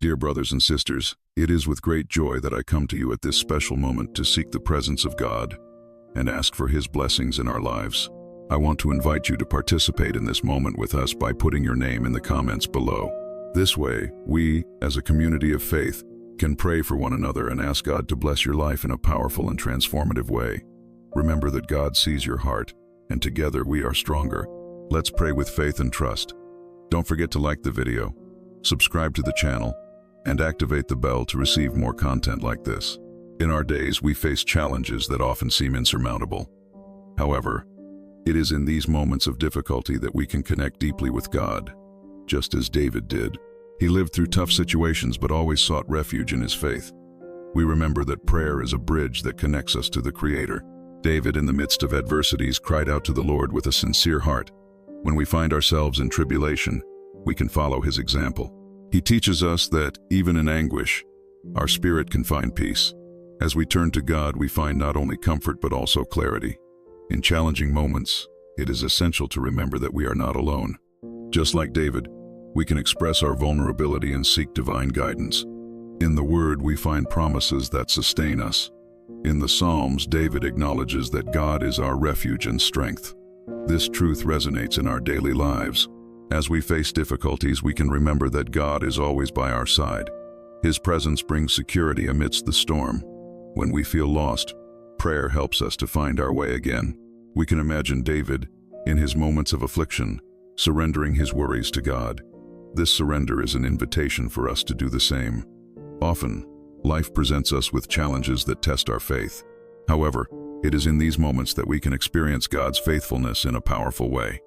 Dear brothers and sisters, it is with great joy that I come to you at this special moment to seek the presence of God and ask for His blessings in our lives. I want to invite you to participate in this moment with us by putting your name in the comments below. This way, we, as a community of faith, can pray for one another and ask God to bless your life in a powerful and transformative way. Remember that God sees your heart, and together we are stronger. Let's pray with faith and trust. Don't forget to like the video, subscribe to the channel, and activate the bell to receive more content like this. In our days, we face challenges that often seem insurmountable. However, it is in these moments of difficulty that we can connect deeply with God, just as David did. He lived through tough situations but always sought refuge in his faith. We remember that prayer is a bridge that connects us to the Creator. David, in the midst of adversities, cried out to the Lord with a sincere heart. When we find ourselves in tribulation, we can follow his example. He teaches us that, even in anguish, our spirit can find peace. As we turn to God, we find not only comfort but also clarity. In challenging moments, it is essential to remember that we are not alone. Just like David, we can express our vulnerability and seek divine guidance. In the Word, we find promises that sustain us. In the Psalms, David acknowledges that God is our refuge and strength. This truth resonates in our daily lives. As we face difficulties, we can remember that God is always by our side. His presence brings security amidst the storm. When we feel lost, prayer helps us to find our way again. We can imagine David, in his moments of affliction, surrendering his worries to God. This surrender is an invitation for us to do the same. Often, life presents us with challenges that test our faith. However, it is in these moments that we can experience God's faithfulness in a powerful way.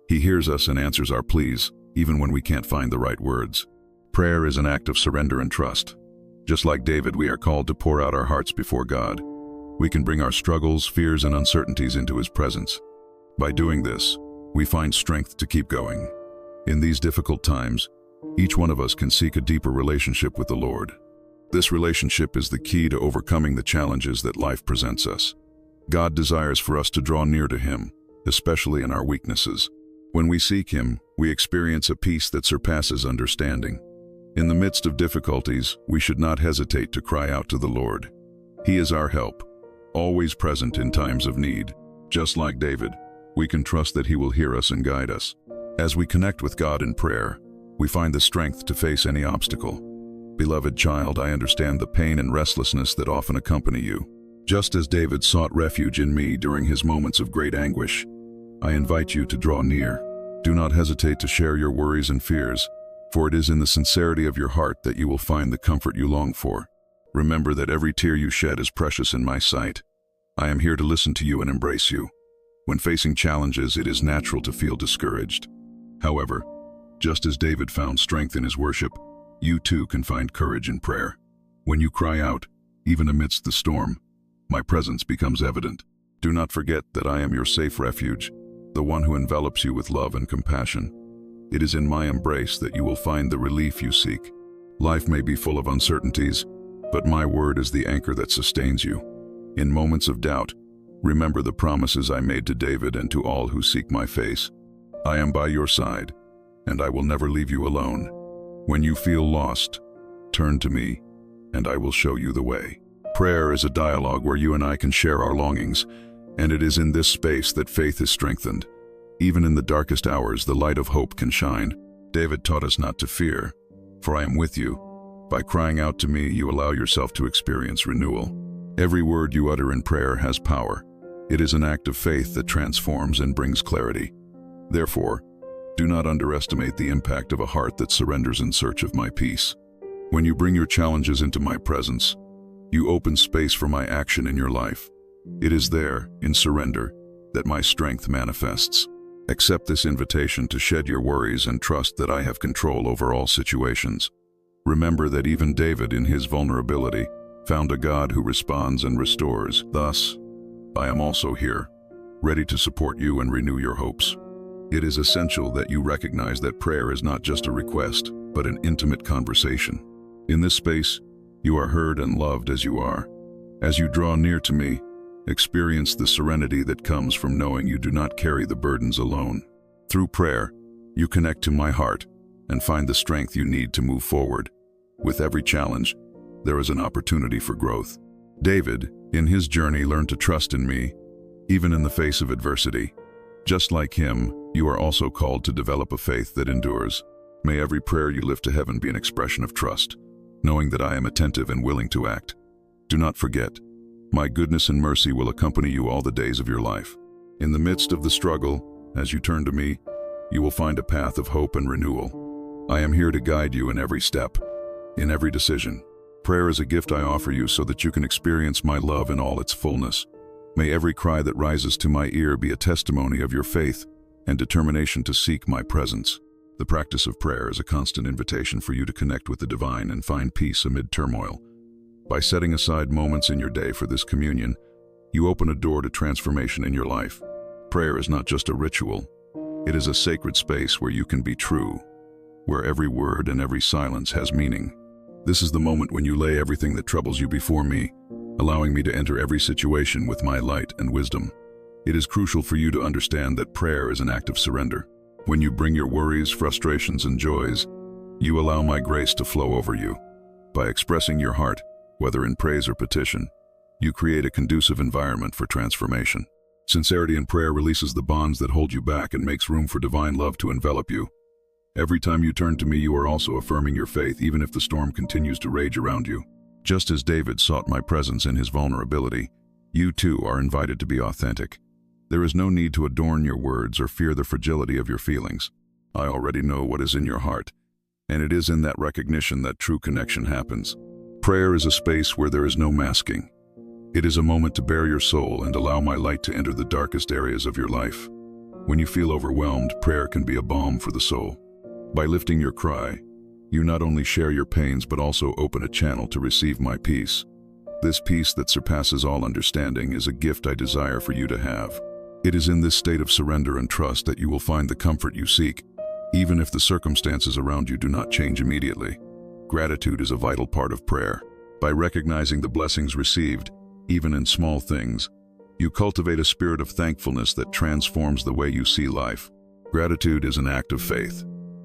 He hears us and answers our pleas, even when we can't find the right words. Prayer is an act of surrender and trust. Just like David, we are called to pour out our hearts before God. We can bring our struggles, fears, and uncertainties into His presence. By doing this, we find strength to keep going. In these difficult times, each one of us can seek a deeper relationship with the Lord. This relationship is the key to overcoming the challenges that life presents us. God desires for us to draw near to Him, especially in our weaknesses. When we seek Him, we experience a peace that surpasses understanding. In the midst of difficulties, we should not hesitate to cry out to the Lord. He is our help, always present in times of need. Just like David, we can trust that He will hear us and guide us. As we connect with God in prayer, we find the strength to face any obstacle. Beloved child, I understand the pain and restlessness that often accompany you. Just as David sought refuge in me during his moments of great anguish, I invite you to draw near. Do not hesitate to share your worries and fears, for it is in the sincerity of your heart that you will find the comfort you long for. Remember that every tear you shed is precious in my sight. I am here to listen to you and embrace you. When facing challenges, it is natural to feel discouraged. However, just as David found strength in his worship, you too can find courage in prayer. When you cry out, even amidst the storm, my presence becomes evident. Do not forget that I am your safe refuge, the one who envelops you with love and compassion. It is in my embrace that you will find the relief you seek. Life may be full of uncertainties, but my word is the anchor that sustains you. In moments of doubt, remember the promises I made to David and to all who seek my face. I am by your side, and I will never leave you alone. When you feel lost, turn to me, and I will show you the way. Prayer is a dialogue where you and I can share our longings, and it is in this space that faith is strengthened. Even in the darkest hours, the light of hope can shine. David taught us not to fear, for I am with you. By crying out to me, you allow yourself to experience renewal. Every word you utter in prayer has power. It is an act of faith that transforms and brings clarity. Therefore, do not underestimate the impact of a heart that surrenders in search of my peace. When you bring your challenges into my presence, you open space for my action in your life. It is there, in surrender, that my strength manifests. Accept this invitation to shed your worries and trust that I have control over all situations. Remember that even David, in his vulnerability, found a God who responds and restores. Thus, I am also here, ready to support you and renew your hopes. It is essential that you recognize that prayer is not just a request, but an intimate conversation. In this space, you are heard and loved as you are. As you draw near to me, experience the serenity that comes from knowing you do not carry the burdens alone. Through prayer, you connect to my heart and find the strength you need to move forward. With every challenge, there is an opportunity for growth. David, in his journey, learned to trust in me, even in the face of adversity. Just like him, you are also called to develop a faith that endures. May every prayer you lift to heaven be an expression of trust, knowing that I am attentive and willing to act. Do not forget, my goodness and mercy will accompany you all the days of your life. In the midst of the struggle, as you turn to me, you will find a path of hope and renewal. I am here to guide you in every step, in every decision. Prayer is a gift I offer you so that you can experience my love in all its fullness. May every cry that rises to my ear be a testimony of your faith and determination to seek my presence. The practice of prayer is a constant invitation for you to connect with the divine and find peace amid turmoil. By setting aside moments in your day for this communion, you open a door to transformation in your life. Prayer is not just a ritual. It is a sacred space where you can be true, where every word and every silence has meaning. This is the moment when you lay everything that troubles you before me, allowing me to enter every situation with my light and wisdom. It is crucial for you to understand that prayer is an act of surrender. When you bring your worries, frustrations, and joys, you allow my grace to flow over you. By expressing your heart, whether in praise or petition, you create a conducive environment for transformation. Sincerity in prayer releases the bonds that hold you back and makes room for divine love to envelop you. Every time you turn to me, you are also affirming your faith, even if the storm continues to rage around you. Just as David sought my presence in his vulnerability, you too are invited to be authentic. There is no need to adorn your words or fear the fragility of your feelings. I already know what is in your heart, and it is in that recognition that true connection happens. Prayer is a space where there is no masking. It is a moment to bare your soul and allow my light to enter the darkest areas of your life. When you feel overwhelmed, prayer can be a balm for the soul. By lifting your cry, you not only share your pains but also open a channel to receive my peace. This peace that surpasses all understanding is a gift I desire for you to have. It is in this state of surrender and trust that you will find the comfort you seek, even if the circumstances around you do not change immediately. Gratitude is a vital part of prayer. By recognizing the blessings received, even in small things, you cultivate a spirit of thankfulness that transforms the way you see life. Gratitude is an act of faith,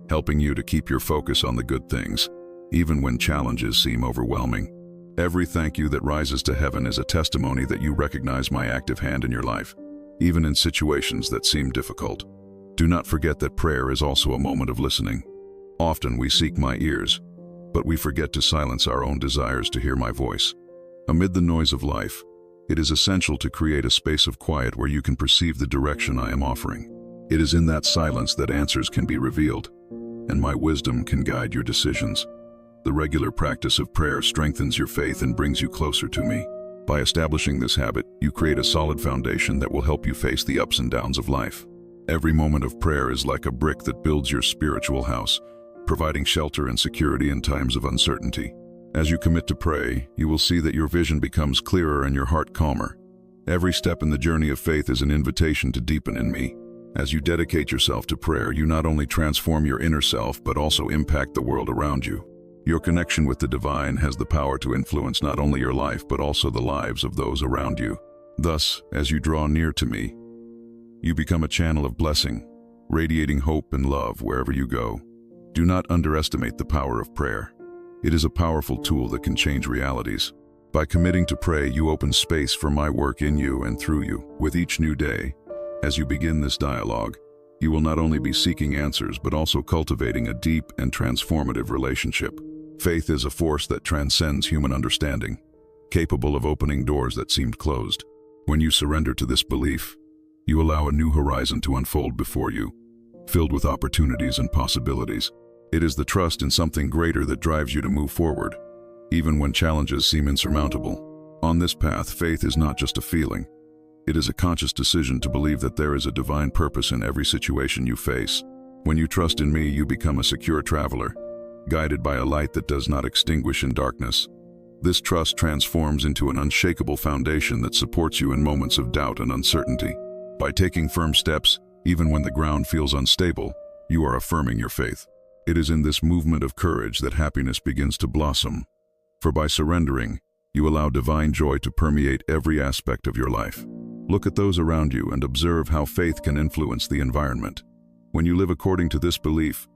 helping you to keep your focus on the good things, even when challenges seem overwhelming. Every thank you that rises to heaven is a testimony that you recognize my active hand in your life, even in situations that seem difficult. Do not forget that prayer is also a moment of listening. Often we seek my ears, but we forget to silence our own desires to hear my voice. Amid the noise of life, it is essential to create a space of quiet where you can perceive the direction I am offering. It is in that silence that answers can be revealed, and my wisdom can guide your decisions. The regular practice of prayer strengthens your faith and brings you closer to me. By establishing this habit, you create a solid foundation that will help you face the ups and downs of life. Every moment of prayer is like a brick that builds your spiritual house, providing shelter and security in times of uncertainty. As you commit to pray, you will see that your vision becomes clearer and your heart calmer. Every step in the journey of faith is an invitation to deepen in me. As you dedicate yourself to prayer, you not only transform your inner self, but also impact the world around you. Your connection with the divine has the power to influence not only your life, but also the lives of those around you. Thus, as you draw near to me, you become a channel of blessing, radiating hope and love wherever you go. Do not underestimate the power of prayer. It is a powerful tool that can change realities. By committing to pray, you open space for my work in you and through you. With each new day, as you begin this dialogue, you will not only be seeking answers, but also cultivating a deep and transformative relationship. Faith is a force that transcends human understanding, capable of opening doors that seemed closed. When you surrender to this belief, you allow a new horizon to unfold before you, filled with opportunities and possibilities. It is the trust in something greater that drives you to move forward, even when challenges seem insurmountable. On this path, faith is not just a feeling. It is a conscious decision to believe that there is a divine purpose in every situation you face. When you trust in me, you become a secure traveler, guided by a light that does not extinguish in darkness. This trust transforms into an unshakable foundation that supports you in moments of doubt and uncertainty. By taking firm steps, even when the ground feels unstable, you are affirming your faith. It is in this movement of courage that happiness begins to blossom. For by surrendering, you allow divine joy to permeate every aspect of your life. Look at those around you and observe how faith can influence the environment. When you live according to this belief,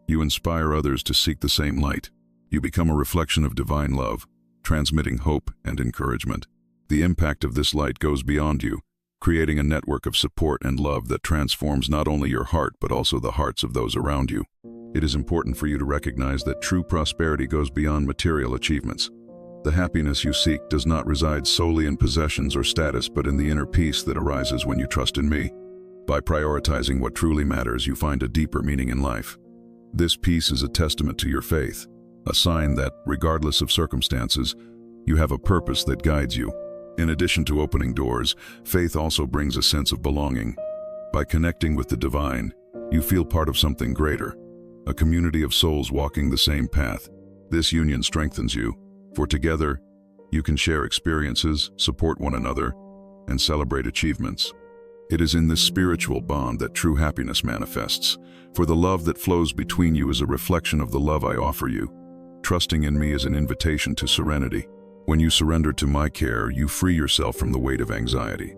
you inspire others to seek the same light. You become a reflection of divine love, transmitting hope and encouragement. The impact of this light goes beyond you, creating a network of support and love that transforms not only your heart but also the hearts of those around you. It is important for you to recognize that true prosperity goes beyond material achievements. The happiness you seek does not reside solely in possessions or status, but in the inner peace that arises when you trust in me. By prioritizing what truly matters, you find a deeper meaning in life. This peace is a testament to your faith, a sign that, regardless of circumstances, you have a purpose that guides you. In addition to opening doors, faith also brings a sense of belonging. By connecting with the divine, you feel part of something greater, a community of souls walking the same path. This union strengthens you, for together, you can share experiences, support one another, and celebrate achievements. It is in this spiritual bond that true happiness manifests, for the love that flows between you is a reflection of the love I offer you. Trusting in me is an invitation to serenity. When you surrender to my care, you free yourself from the weight of anxiety.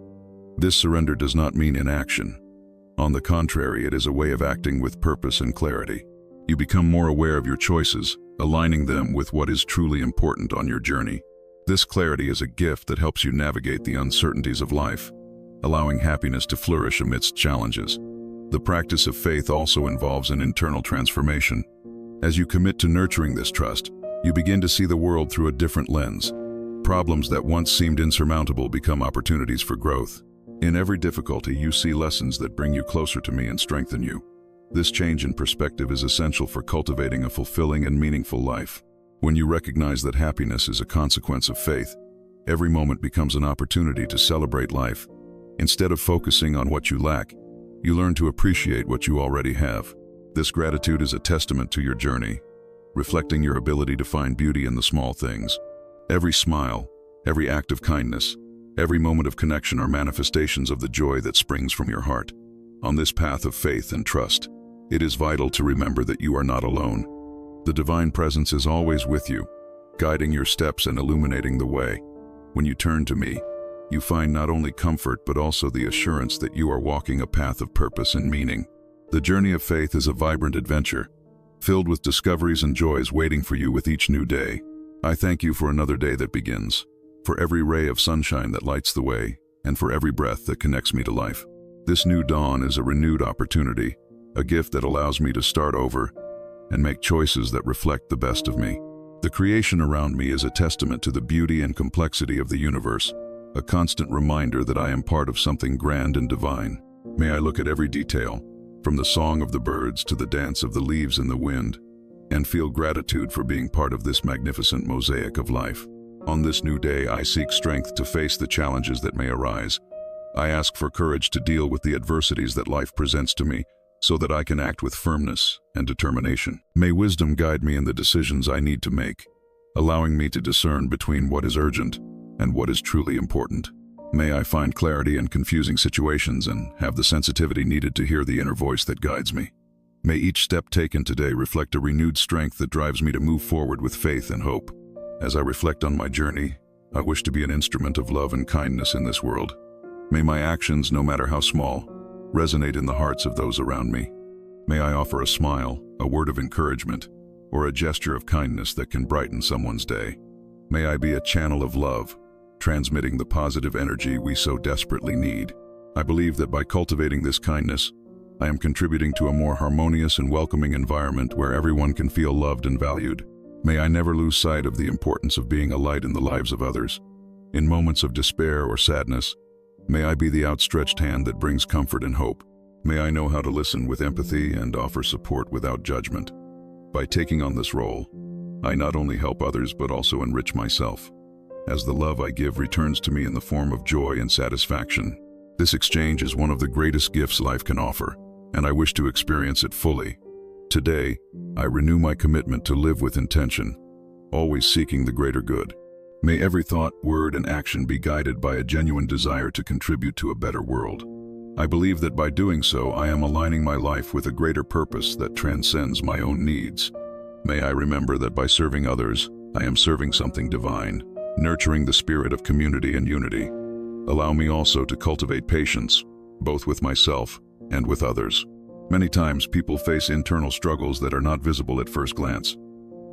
This surrender does not mean inaction. On the contrary, it is a way of acting with purpose and clarity. You become more aware of your choices, aligning them with what is truly important on your journey. This clarity is a gift that helps you navigate the uncertainties of life, allowing happiness to flourish amidst challenges. The practice of faith also involves an internal transformation. As you commit to nurturing this trust, you begin to see the world through a different lens. Problems that once seemed insurmountable become opportunities for growth. In every difficulty, you see lessons that bring you closer to me and strengthen you. This change in perspective is essential for cultivating a fulfilling and meaningful life. When you recognize that happiness is a consequence of faith, every moment becomes an opportunity to celebrate life. Instead of focusing on what you lack, you learn to appreciate what you already have. This gratitude is a testament to your journey, reflecting your ability to find beauty in the small things. Every smile, every act of kindness, every moment of connection are manifestations of the joy that springs from your heart. On this path of faith and trust, it is vital to remember that you are not alone. The divine presence is always with you, guiding your steps and illuminating the way. When you turn to me, you find not only comfort but also the assurance that you are walking a path of purpose and meaning. The journey of faith is a vibrant adventure, filled with discoveries and joys waiting for you with each new day. I thank you for another day that begins, for every ray of sunshine that lights the way, and for every breath that connects me to life. This new dawn is a renewed opportunity, a gift that allows me to start over and make choices that reflect the best of me. The creation around me is a testament to the beauty and complexity of the universe, a constant reminder that I am part of something grand and divine. May I look at every detail, from the song of the birds to the dance of the leaves in the wind, and feel gratitude for being part of this magnificent mosaic of life. On this new day, I seek strength to face the challenges that may arise. I ask for courage to deal with the adversities that life presents to me, so that I can act with firmness and determination. May wisdom guide me in the decisions I need to make, allowing me to discern between what is urgent and what is truly important. May I find clarity in confusing situations and have the sensitivity needed to hear the inner voice that guides me. May each step taken today reflect a renewed strength that drives me to move forward with faith and hope. As I reflect on my journey, I wish to be an instrument of love and kindness in this world. May my actions, no matter how small, resonate in the hearts of those around me. May I offer a smile, a word of encouragement, or a gesture of kindness that can brighten someone's day. May I be a channel of love, transmitting the positive energy we so desperately need. I believe that by cultivating this kindness, I am contributing to a more harmonious and welcoming environment where everyone can feel loved and valued. May I never lose sight of the importance of being a light in the lives of others. In moments of despair or sadness, may I be the outstretched hand that brings comfort and hope. May I know how to listen with empathy and offer support without judgment. By taking on this role, I not only help others but also enrich myself, as the love I give returns to me in the form of joy and satisfaction. This exchange is one of the greatest gifts life can offer, and I wish to experience it fully. Today, I renew my commitment to live with intention, always seeking the greater good. May every thought, word, and action be guided by a genuine desire to contribute to a better world. I believe that by doing so, I am aligning my life with a greater purpose that transcends my own needs. May I remember that by serving others, I am serving something divine, nurturing the spirit of community and unity. Allow me also to cultivate patience, both with myself and with others. Many times people face internal struggles that are not visible at first glance.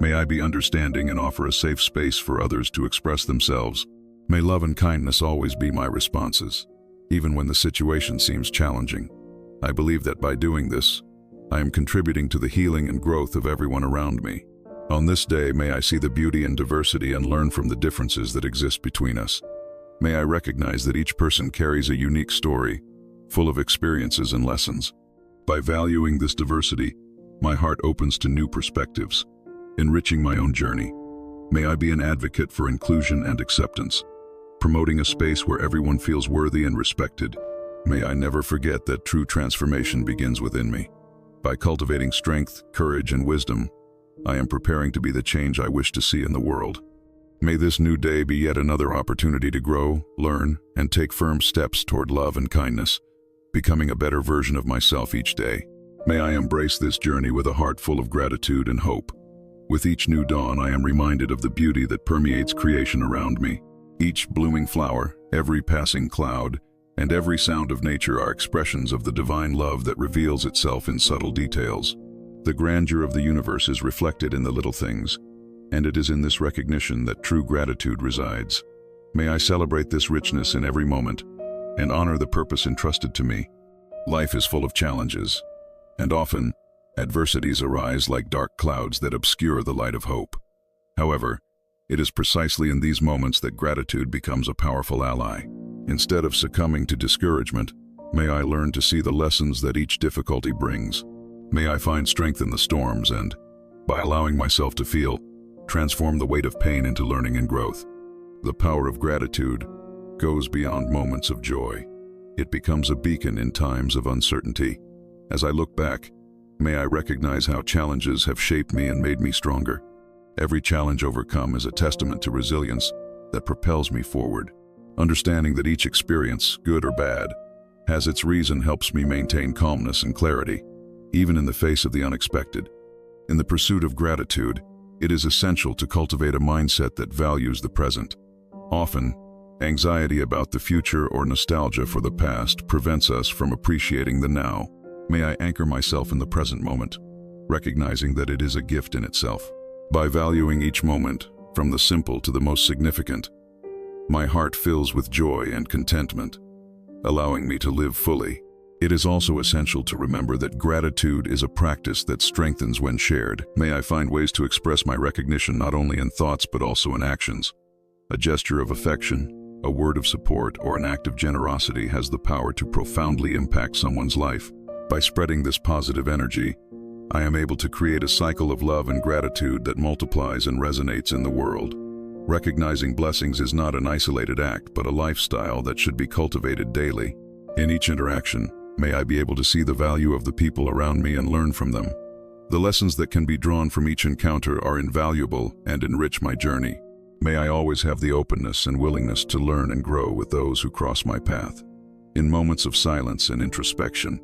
May I be understanding and offer a safe space for others to express themselves. May love and kindness always be my responses, even when the situation seems challenging. I believe that by doing this, I am contributing to the healing and growth of everyone around me. On this day, may I see the beauty in diversity and learn from the differences that exist between us. May I recognize that each person carries a unique story, full of experiences and lessons. By valuing this diversity, my heart opens to new perspectives, enriching my own journey. May I be an advocate for inclusion and acceptance, promoting a space where everyone feels worthy and respected. May I never forget that true transformation begins within me. By cultivating strength, courage, and wisdom, I am preparing to be the change I wish to see in the world. May this new day be yet another opportunity to grow, learn, and take firm steps toward love and kindness, becoming a better version of myself each day. May I embrace this journey with a heart full of gratitude and hope. With each new dawn, I am reminded of the beauty that permeates creation around me. Each blooming flower, every passing cloud, and every sound of nature are expressions of the divine love that reveals itself in subtle details. The grandeur of the universe is reflected in the little things, and it is in this recognition that true gratitude resides. May I celebrate this richness in every moment and honor the purpose entrusted to me. Life is full of challenges, and often, adversities arise like dark clouds that obscure the light of hope. However, it is precisely in these moments that gratitude becomes a powerful ally. Instead of succumbing to discouragement, may I learn to see the lessons that each difficulty brings. May I find strength in the storms and, by allowing myself to feel, transform the weight of pain into learning and growth. The power of gratitude goes beyond moments of joy. It becomes a beacon in times of uncertainty. As I look back, may I recognize how challenges have shaped me and made me stronger. Every challenge overcome is a testament to resilience that propels me forward. Understanding that each experience, good or bad, has its reason helps me maintain calmness and clarity, even in the face of the unexpected. In the pursuit of gratitude, it is essential to cultivate a mindset that values the present. Often, anxiety about the future or nostalgia for the past prevents us from appreciating the now. May I anchor myself in the present moment, recognizing that it is a gift in itself. By valuing each moment, from the simple to the most significant, my heart fills with joy and contentment, allowing me to live fully. It is also essential to remember that gratitude is a practice that strengthens when shared. May I find ways to express my recognition not only in thoughts but also in actions. A gesture of affection, a word of support, or an act of generosity has the power to profoundly impact someone's life. By spreading this positive energy, I am able to create a cycle of love and gratitude that multiplies and resonates in the world. Recognizing blessings is not an isolated act, but a lifestyle that should be cultivated daily. In each interaction, may I be able to see the value of the people around me and learn from them. The lessons that can be drawn from each encounter are invaluable and enrich my journey. May I always have the openness and willingness to learn and grow with those who cross my path. In moments of silence and introspection,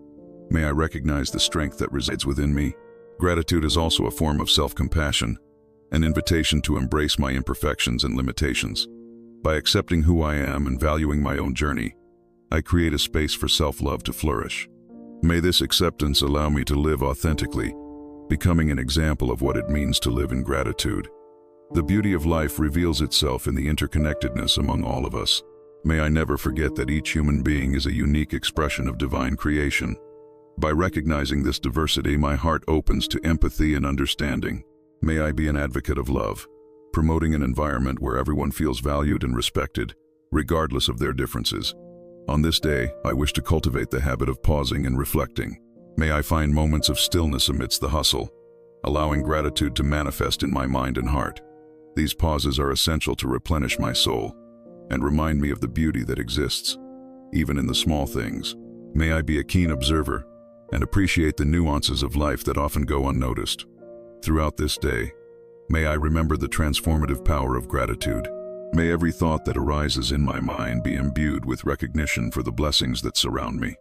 may I recognize the strength that resides within me. Gratitude is also a form of self-compassion, an invitation to embrace my imperfections and limitations. By accepting who I am and valuing my own journey, I create a space for self-love to flourish. May this acceptance allow me to live authentically, becoming an example of what it means to live in gratitude. The beauty of life reveals itself in the interconnectedness among all of us. May I never forget that each human being is a unique expression of divine creation. By recognizing this diversity, my heart opens to empathy and understanding. May I be an advocate of love, promoting an environment where everyone feels valued and respected, regardless of their differences. On this day, I wish to cultivate the habit of pausing and reflecting. May I find moments of stillness amidst the hustle, allowing gratitude to manifest in my mind and heart. These pauses are essential to replenish my soul and remind me of the beauty that exists, even in the small things. May I be a keen observer and appreciate the nuances of life that often go unnoticed. Throughout this day, may I remember the transformative power of gratitude. May every thought that arises in my mind be imbued with recognition for the blessings that surround me.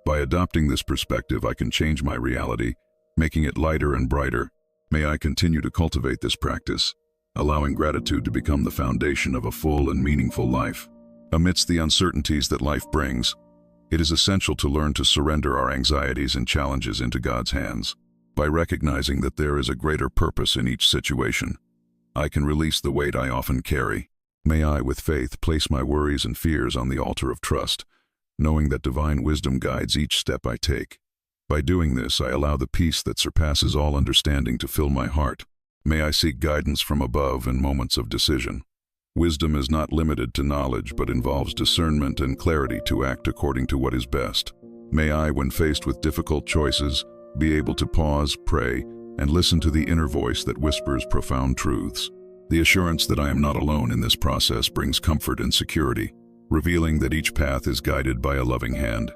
By adopting this perspective, I can change my reality, making it lighter and brighter. May I continue to cultivate this practice, allowing gratitude to become the foundation of a full and meaningful life. Amidst the uncertainties that life brings, it is essential to learn to surrender our anxieties and challenges into God's hands. By recognizing that there is a greater purpose in each situation, I can release the weight I often carry. May I, with faith, place my worries and fears on the altar of trust, knowing that divine wisdom guides each step I take. By doing this, I allow the peace that surpasses all understanding to fill my heart. May I seek guidance from above in moments of decision. Wisdom is not limited to knowledge, but involves discernment and clarity to act according to what is best. May I, when faced with difficult choices, be able to pause, pray, and listen to the inner voice that whispers profound truths. The assurance that I am not alone in this process brings comfort and security, revealing that each path is guided by a loving hand.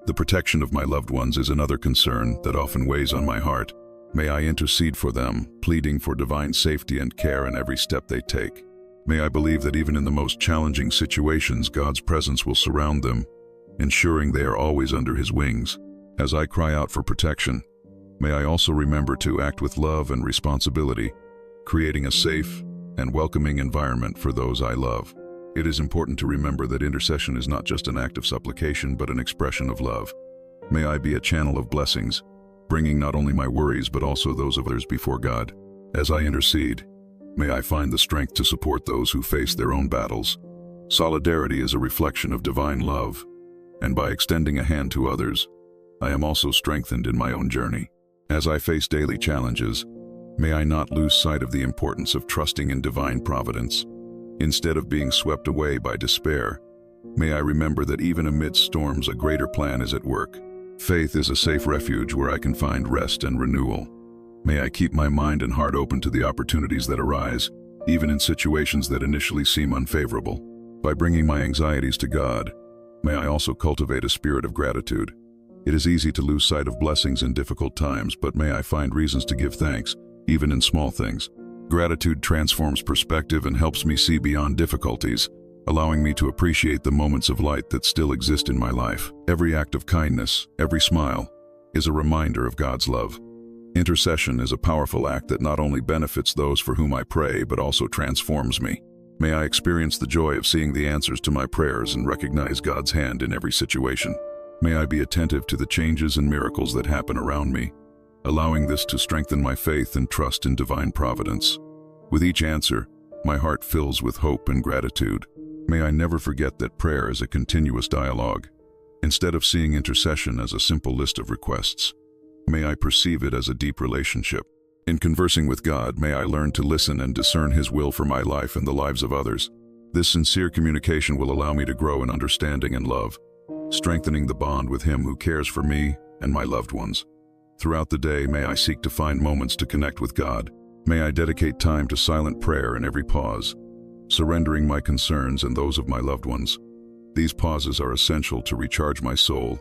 The protection of my loved ones is another concern that often weighs on my heart. May I intercede for them, pleading for divine safety and care in every step they take. May I believe that even in the most challenging situations, God's presence will surround them, ensuring they are always under His wings. As I cry out for protection, may I also remember to act with love and responsibility, creating a safe and welcoming environment for those I love. It is important to remember that intercession is not just an act of supplication, but an expression of love. May I be a channel of blessings, bringing not only my worries but also those of others before God. As I intercede, may I find the strength to support those who face their own battles. Solidarity is a reflection of divine love, and by extending a hand to others, I am also strengthened in my own journey. As I face daily challenges, may I not lose sight of the importance of trusting in divine providence. Instead of being swept away by despair, may I remember that even amidst storms, a greater plan is at work. Faith is a safe refuge where I can find rest and renewal. May I keep my mind and heart open to the opportunities that arise, even in situations that initially seem unfavorable. By bringing my anxieties to God, may I also cultivate a spirit of gratitude. It is easy to lose sight of blessings in difficult times, but may I find reasons to give thanks, even in small things. Gratitude transforms perspective and helps me see beyond difficulties, allowing me to appreciate the moments of light that still exist in my life. Every act of kindness, every smile, is a reminder of God's love. Intercession is a powerful act that not only benefits those for whom I pray, but also transforms me. May I experience the joy of seeing the answers to my prayers and recognize God's hand in every situation. May I be attentive to the changes and miracles that happen around me, allowing this to strengthen my faith and trust in divine providence. With each answer, my heart fills with hope and gratitude. May I never forget that prayer is a continuous dialogue. Instead of seeing intercession as a simple list of requests, may I perceive it as a deep relationship. In conversing with God, may I learn to listen and discern His will for my life and the lives of others. This sincere communication will allow me to grow in understanding and love, strengthening the bond with Him who cares for me and my loved ones. Throughout the day, may I seek to find moments to connect with God. May I dedicate time to silent prayer in every pause, surrendering my concerns and those of my loved ones. These pauses are essential to recharge my soul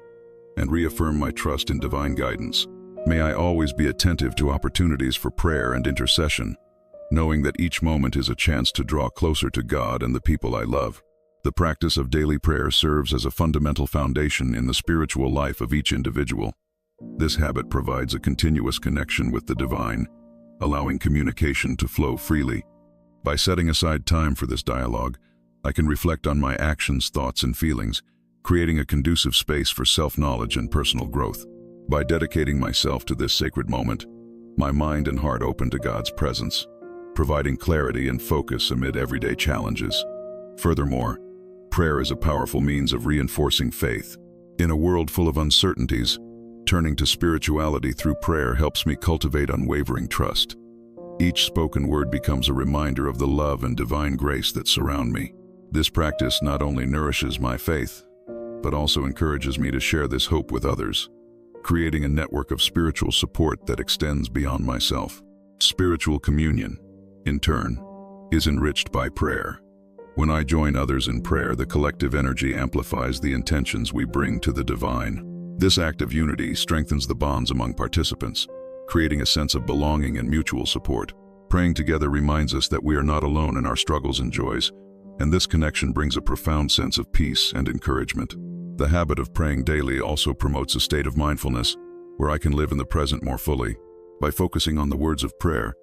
and reaffirm my trust in divine guidance. May I always be attentive to opportunities for prayer and intercession, knowing that each moment is a chance to draw closer to God and the people I love. The practice of daily prayer serves as a fundamental foundation in the spiritual life of each individual. This habit provides a continuous connection with the divine, allowing communication to flow freely. By setting aside time for this dialogue, I can reflect on my actions, thoughts, and feelings, creating a conducive space for self-knowledge and personal growth. By dedicating myself to this sacred moment, my mind and heart open to God's presence, providing clarity and focus amid everyday challenges. Furthermore, prayer is a powerful means of reinforcing faith. In a world full of uncertainties, turning to spirituality through prayer helps me cultivate unwavering trust. Each spoken word becomes a reminder of the love and divine grace that surround me. This practice not only nourishes my faith, but also encourages me to share this hope with others, creating a network of spiritual support that extends beyond myself. Spiritual communion, in turn, is enriched by prayer. When I join others in prayer, the collective energy amplifies the intentions we bring to the divine. This act of unity strengthens the bonds among participants, creating a sense of belonging and mutual support. Praying together reminds us that we are not alone in our struggles and joys, and this connection brings a profound sense of peace and encouragement. The habit of praying daily also promotes a state of mindfulness, where I can live in the present more fully. By focusing on the words of prayer,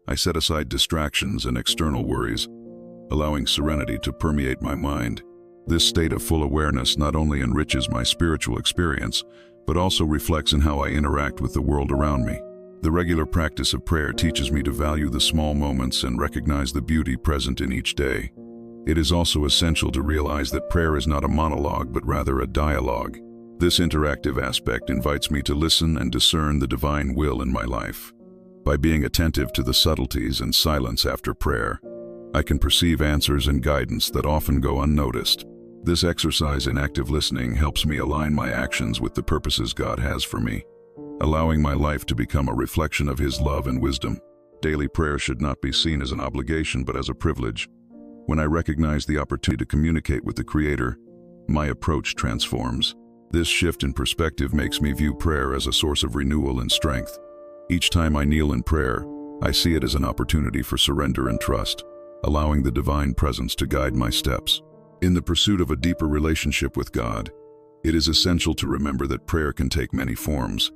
I set aside distractions and external worries, allowing serenity to permeate my mind. This state of full awareness not only enriches my spiritual experience, but also reflects in how I interact with the world around me. The regular practice of prayer teaches me to value the small moments and recognize the beauty present in each day. It is also essential to realize that prayer is not a monologue, but rather a dialogue. This interactive aspect invites me to listen and discern the divine will in my life. By being attentive to the subtleties and silence after prayer, I can perceive answers and guidance that often go unnoticed. This exercise in active listening helps me align my actions with the purposes God has for me, allowing my life to become a reflection of His love and wisdom. Daily prayer should not be seen as an obligation, but as a privilege. When I recognize the opportunity to communicate with the Creator, my approach transforms. This shift in perspective makes me view prayer as a source of renewal and strength. Each time I kneel in prayer, I see it as an opportunity for surrender and trust, allowing the divine presence to guide my steps. In the pursuit of a deeper relationship with God, it is essential to remember that prayer can take many forms.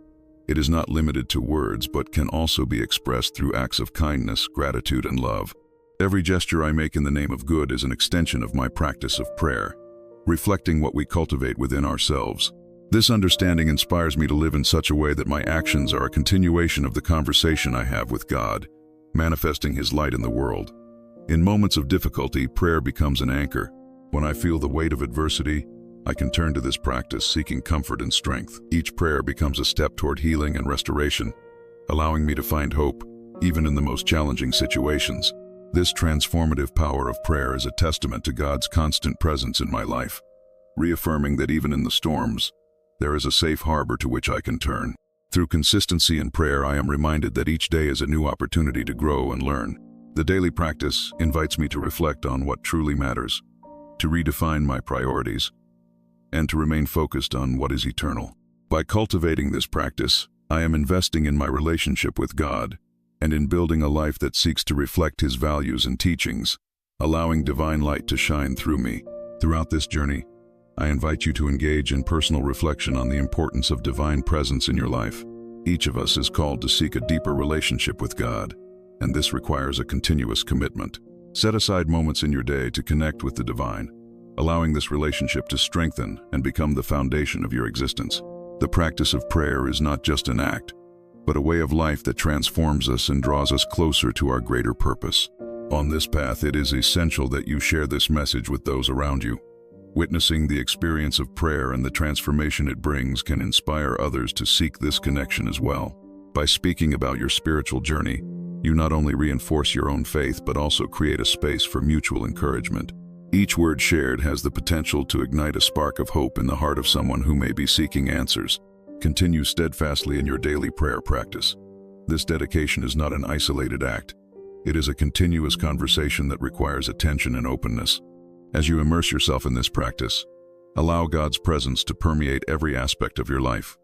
It is not limited to words, but can also be expressed through acts of kindness, gratitude, and love. Every gesture I make in the name of good is an extension of my practice of prayer, reflecting what we cultivate within ourselves. This understanding inspires me to live in such a way that my actions are a continuation of the conversation I have with God, manifesting His light in the world. In moments of difficulty, prayer becomes an anchor. When I feel the weight of adversity, I can turn to this practice, seeking comfort and strength. Each prayer becomes a step toward healing and restoration, allowing me to find hope, even in the most challenging situations. This transformative power of prayer is a testament to God's constant presence in my life, reaffirming that even in the storms, there is a safe harbor to which I can turn. Through consistency in prayer, I am reminded that each day is a new opportunity to grow and learn. The daily practice invites me to reflect on what truly matters, to redefine my priorities, and to remain focused on what is eternal. By cultivating this practice, I am investing in my relationship with God and in building a life that seeks to reflect His values and teachings, allowing divine light to shine through me. Throughout this journey, I invite you to engage in personal reflection on the importance of divine presence in your life. Each of us is called to seek a deeper relationship with God, and this requires a continuous commitment. Set aside moments in your day to connect with the divine, allowing this relationship to strengthen and become the foundation of your existence. The practice of prayer is not just an act, but a way of life that transforms us and draws us closer to our greater purpose. On this path, it is essential that you share this message with those around you. Witnessing the experience of prayer and the transformation it brings can inspire others to seek this connection as well. By speaking about your spiritual journey, you not only reinforce your own faith, but also create a space for mutual encouragement. Each word shared has the potential to ignite a spark of hope in the heart of someone who may be seeking answers. Continue steadfastly in your daily prayer practice. This dedication is not an isolated act. It is a continuous conversation that requires attention and openness. As you immerse yourself in this practice, allow God's presence to permeate every aspect of your life.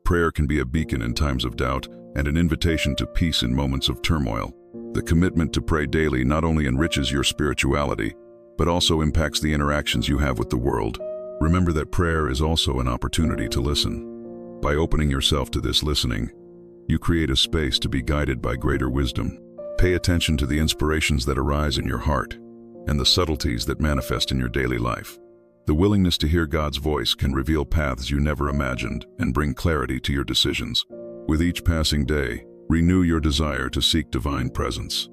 Prayer can be a beacon in times of doubt and an invitation to peace in moments of turmoil. The commitment to pray daily not only enriches your spirituality, but also impacts the interactions you have with the world. Remember that prayer is also an opportunity to listen. By opening yourself to this listening, you create a space to be guided by greater wisdom. Pay attention to the inspirations that arise in your heart and the subtleties that manifest in your daily life. The willingness to hear God's voice can reveal paths you never imagined and bring clarity to your decisions. With each passing day, renew your desire to seek divine presence.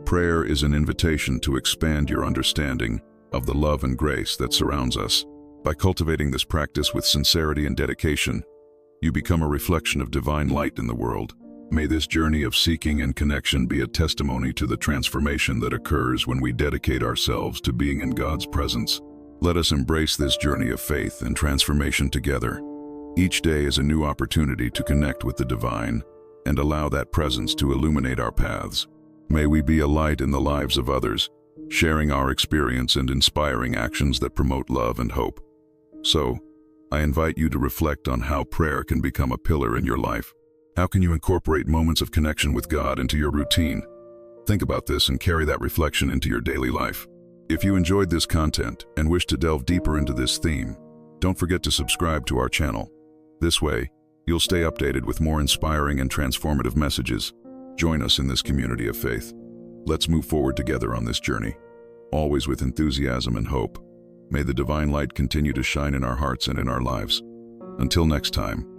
Prayer is an invitation to expand your understanding of the love and grace that surrounds us. By cultivating this practice with sincerity and dedication, you become a reflection of divine light in the world. May this journey of seeking and connection be a testimony to the transformation that occurs when we dedicate ourselves to being in God's presence. Let us embrace this journey of faith and transformation together. Each day is a new opportunity to connect with the divine and allow that presence to illuminate our paths. May we be a light in the lives of others, sharing our experience and inspiring actions that promote love and hope. So, I invite you to reflect on how prayer can become a pillar in your life. How can you incorporate moments of connection with God into your routine? Think about this and carry that reflection into your daily life. If you enjoyed this content and wish to delve deeper into this theme, don't forget to subscribe to our channel. This way, you'll stay updated with more inspiring and transformative messages. Join us in this community of faith. Let's move forward together on this journey, always with enthusiasm and hope. May the divine light continue to shine in our hearts and in our lives. Until next time,